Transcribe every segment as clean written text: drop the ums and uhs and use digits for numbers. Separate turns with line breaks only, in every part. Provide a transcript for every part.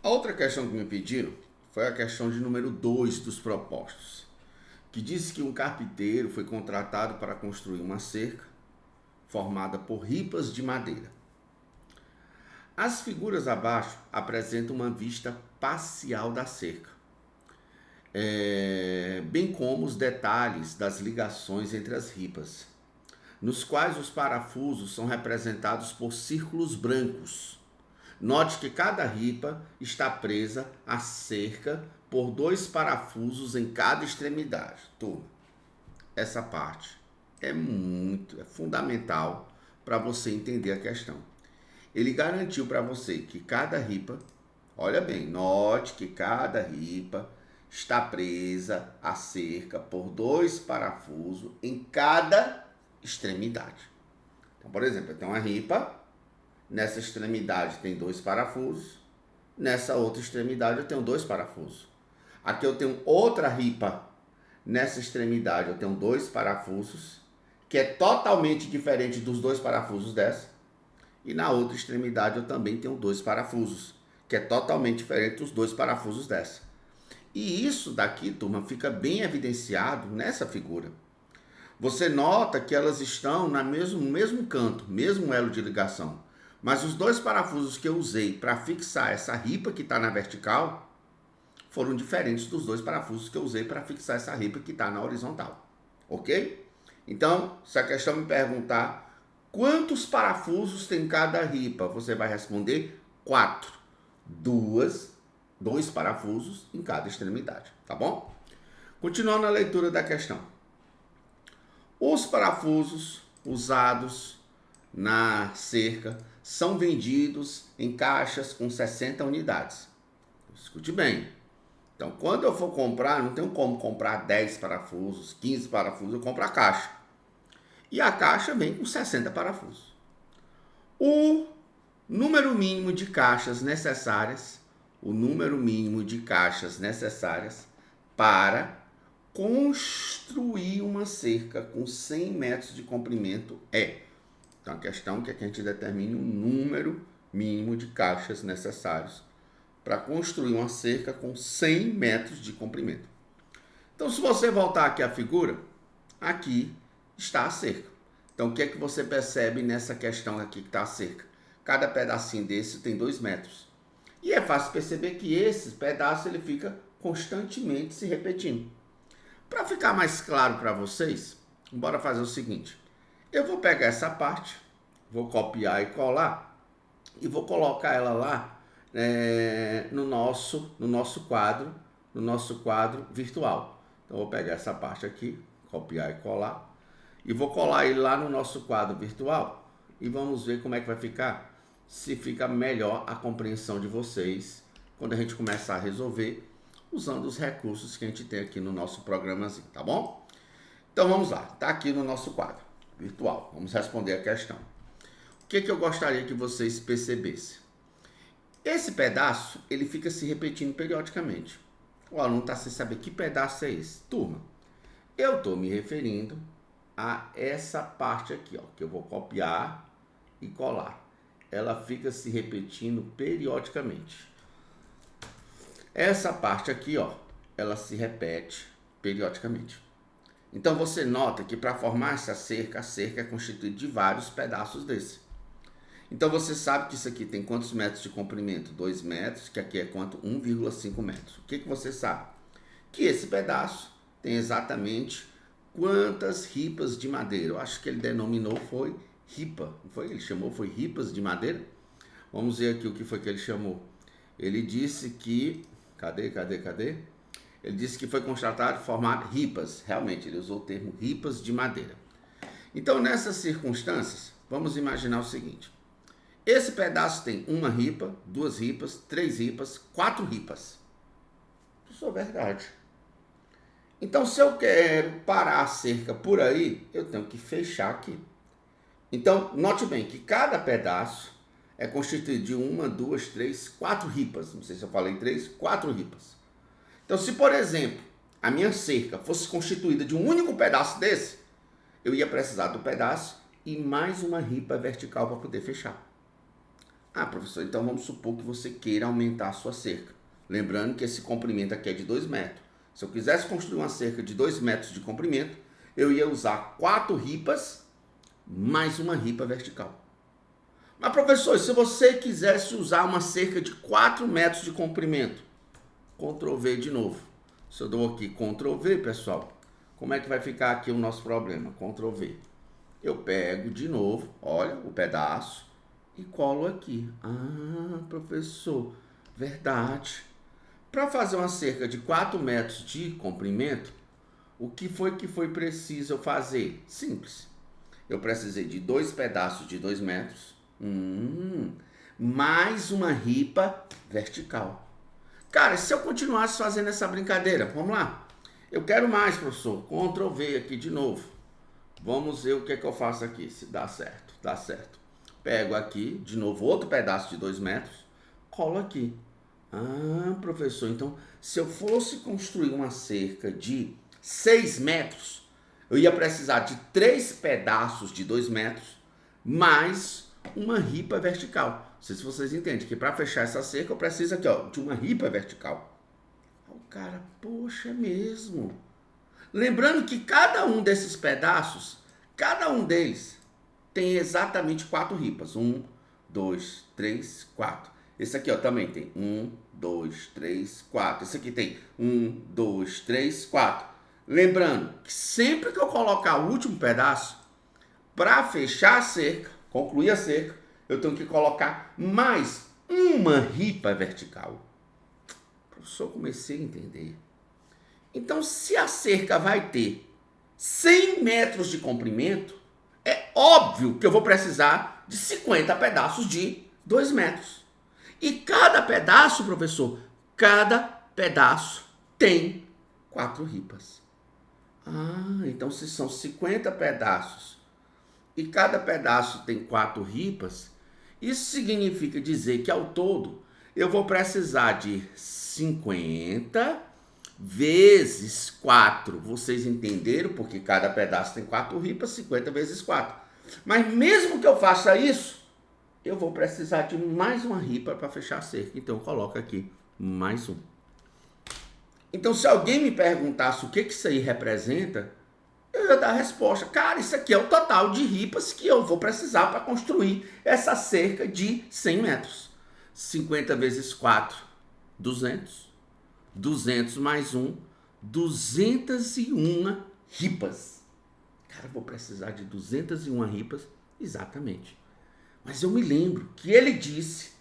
A outra questão que me pediram foi a questão de número 2 dos propostos, que disse que um carpinteiro foi contratado para construir uma cerca formada por ripas de madeira. As figuras abaixo apresentam uma vista parcial da cerca, bem como os detalhes das ligações entre as ripas, nos quais os parafusos são representados por círculos brancos. Note que cada ripa está presa à cerca por 2 parafusos em cada extremidade. Turma, essa parte é fundamental para você entender a questão. Ele garantiu para você que cada ripa, olha bem, note que cada ripa está presa à cerca por 2 parafusos em cada extremidade. Então, por exemplo, eu tenho uma ripa, nessa extremidade tem 2 parafusos, nessa outra extremidade eu tenho 2 parafusos. Aqui eu tenho outra ripa, nessa extremidade eu tenho 2 parafusos, que é totalmente diferente dos 2 parafusos dessa. E na outra extremidade eu também tenho 2 parafusos, que é totalmente diferente dos 2 parafusos dessa. E isso daqui, turma, fica bem evidenciado nessa figura. Você nota que elas estão no mesmo canto, mesmo elo de ligação. Mas os 2 parafusos que eu usei para fixar essa ripa que está na vertical foram diferentes dos 2 parafusos que eu usei para fixar essa ripa que está na horizontal. Ok? Então, se a questão me perguntar quantos parafusos tem cada ripa, você vai responder 4. 2 parafusos em cada extremidade, tá bom? Continuando a leitura da questão. Os parafusos usados na cerca são vendidos em caixas com 60 unidades. Escute bem. Então, quando eu for comprar, não tenho como comprar 10 parafusos, 15 parafusos, eu compro a caixa. E a caixa vem com 60 parafusos. O número mínimo de caixas necessárias, para construir uma cerca com 100 metros de comprimento é. Então, a questão é que a gente determine o número mínimo de caixas necessários para construir uma cerca com 100 metros de comprimento. Então, se você voltar aqui à figura, aqui está a cerca. Então, o que é que você percebe nessa questão aqui que está a cerca? Cada pedacinho desse tem 2 metros. E é fácil perceber que esse pedaço ele fica constantemente se repetindo. Para ficar mais claro para vocês, bora fazer o seguinte. Eu vou pegar essa parte, vou copiar e colar e vou colocar ela lá no nosso quadro virtual. Então, eu vou pegar essa parte aqui, copiar e colar, e vou colar ele lá no nosso quadro virtual e vamos ver como é que vai ficar, se fica melhor a compreensão de vocês quando a gente começar a resolver usando os recursos que a gente tem aqui no nosso programazinho, tá bom? Então, vamos lá, tá aqui no nosso quadro virtual, vamos responder a questão. O que eu gostaria que vocês percebessem? Esse pedaço, ele fica se repetindo periodicamente. O aluno está sem saber que pedaço é esse. Turma, eu estou me referindo a essa parte aqui, ó, que eu vou copiar e colar. Ela fica se repetindo periodicamente. Essa parte aqui, ó, ela se repete periodicamente. Então, você nota que para formar essa cerca, a cerca é constituída de vários pedaços desse. Então, você sabe que isso aqui tem quantos metros de comprimento? 2 metros, que aqui é quanto? 1,5 metros. O que você sabe? Que esse pedaço tem exatamente quantas ripas de madeira. Eu acho que ele denominou foi ripa. Não foi? Ele chamou foi ripas de madeira. Vamos ver aqui o que foi que ele chamou. Ele disse que... Cadê? Ele disse que foi constatado formar ripas. Realmente, ele usou o termo ripas de madeira. Então, nessas circunstâncias, vamos imaginar o seguinte. Esse pedaço tem 1 ripa, 2 ripas, 3 ripas, 4 ripas. Isso é verdade. Então, se eu quero parar a cerca por aí, eu tenho que fechar aqui. Então, note bem que cada pedaço é constituído de 1, 2, 3, 4 ripas. Não sei se eu falei 3, 4 ripas. Então, se, por exemplo, a minha cerca fosse constituída de um único pedaço desse, eu ia precisar do pedaço e mais uma ripa vertical para poder fechar. Ah, professor, então vamos supor que você queira aumentar a sua cerca. Lembrando que esse comprimento aqui é de 2 metros. Se eu quisesse construir uma cerca de 2 metros de comprimento, eu ia usar 4 ripas mais uma ripa vertical. Mas, professor, se você quisesse usar uma cerca de 4 metros de comprimento, Ctrl V de novo. Se eu dou aqui Ctrl V, pessoal, como é que vai ficar aqui o nosso problema? Ctrl V. Eu pego de novo, olha, o pedaço e colo aqui. Ah, professor, verdade. Para fazer uma cerca de 4 metros de comprimento, o que foi preciso eu fazer? Simples. Eu precisei de 2 pedaços de 2 metros, mais uma ripa vertical. Cara, se eu continuasse fazendo essa brincadeira, vamos lá. Eu quero mais, professor. Ctrl V aqui de novo. Vamos ver o que é que eu faço aqui, se dá certo. Dá certo. Pego aqui, de novo, outro pedaço de 2 metros, colo aqui. Ah, professor, então, se eu fosse construir uma cerca de 6 metros, eu ia precisar de 3 pedaços de 2 metros, mais uma ripa vertical. Não sei se vocês entendem que para fechar essa cerca eu preciso aqui, ó, de uma ripa vertical. O cara, poxa, é mesmo. Lembrando que cada um desses pedaços, cada um deles tem exatamente 4 ripas. 1, 2, 3, 4. Esse aqui, ó, também tem 1, 2, 3, 4. Esse aqui tem 1, 2, 3, 4. Lembrando que sempre que eu colocar o último pedaço, para fechar a cerca, concluir a cerca, eu tenho que colocar mais uma ripa vertical. Professor, comecei a entender. Então, se a cerca vai ter 100 metros de comprimento, é óbvio que eu vou precisar de 50 pedaços de 2 metros. E cada pedaço, professor, cada pedaço tem 4 ripas. Ah, então se são 50 pedaços e cada pedaço tem 4 ripas, isso significa dizer que ao todo eu vou precisar de 50 vezes 4. Vocês entenderam? Porque cada pedaço tem 4 ripas, 50 vezes 4. Mas mesmo que eu faça isso, eu vou precisar de mais uma ripa para fechar a cerca. Então eu coloco aqui mais um. Então se alguém me perguntasse o que isso aí representa, eu ia dar a resposta. Cara, isso aqui é o total de ripas que eu vou precisar para construir essa cerca de 100 metros. 50 vezes 4, 200. 200 mais 1, 201 ripas. Cara, eu vou precisar de 201 ripas, exatamente. Mas eu me lembro que ele disse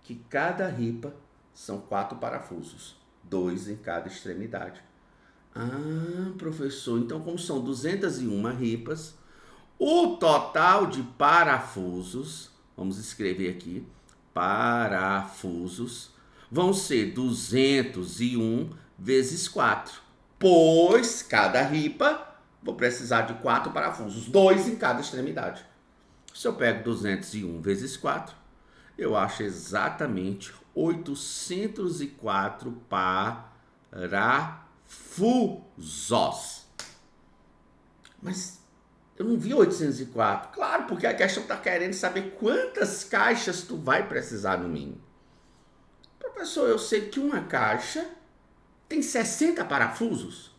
que cada ripa são 4 parafusos, 2 em cada extremidade. Ah, professor, então como são 201 ripas, o total de parafusos, vamos escrever aqui, parafusos, vão ser 201 vezes 4, pois cada ripa vou precisar de 4 parafusos, 2 em cada extremidade. Se eu pego 201 vezes 4, eu acho exatamente 804 parafusos. Mas eu não vi 804. Claro, porque a questão está querendo saber quantas caixas tu vai precisar no mínimo. Professor, eu sei que uma caixa tem 60 parafusos.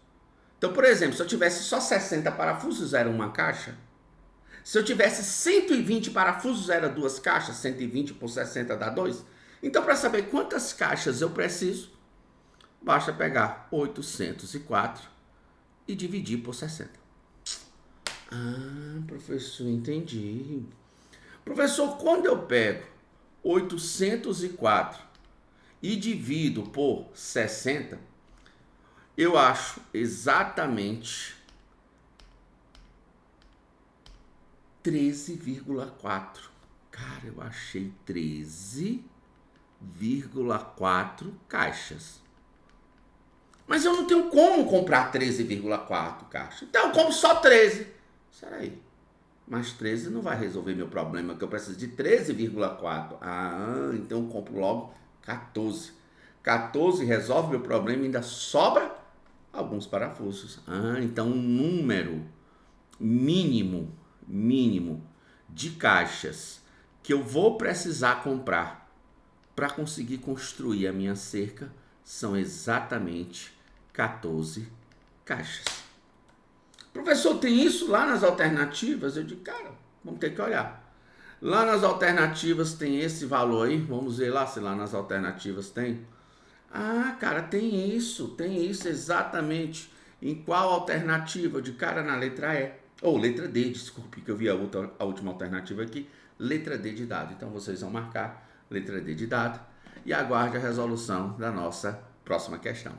Então, por exemplo, se eu tivesse só 60 parafusos, era uma caixa. Se eu tivesse 120 parafusos, era 2 caixas. 120 por 60 dá 2. Então, para saber quantas caixas eu preciso, basta pegar 804 e dividir por 60. Ah, professor, entendi. Professor, quando eu pego 804 e divido por 60, eu acho exatamente 13,4. Cara, eu achei 13,4 caixas. Mas eu não tenho como comprar 13,4 caixas. Então eu compro só 13. Espera aí. Mas 13 não vai resolver meu problema, que eu preciso de 13,4. Ah, então eu compro logo 14. 14 resolve meu problema e ainda sobra alguns parafusos. Ah, então um número mínimo de caixas que eu vou precisar comprar para conseguir construir a minha cerca são exatamente 14 caixas. Professor, tem isso lá nas alternativas? Eu digo, cara, vamos ter que olhar. Lá nas alternativas tem esse valor aí, vamos ver lá se lá nas alternativas tem. Ah, cara, tem isso exatamente. Em qual alternativa? De cara na letra E. Ou letra D, desculpe, que eu vi a última alternativa aqui. Letra D de dado. Então vocês vão marcar letra D de dado e aguarde a resolução da nossa próxima questão.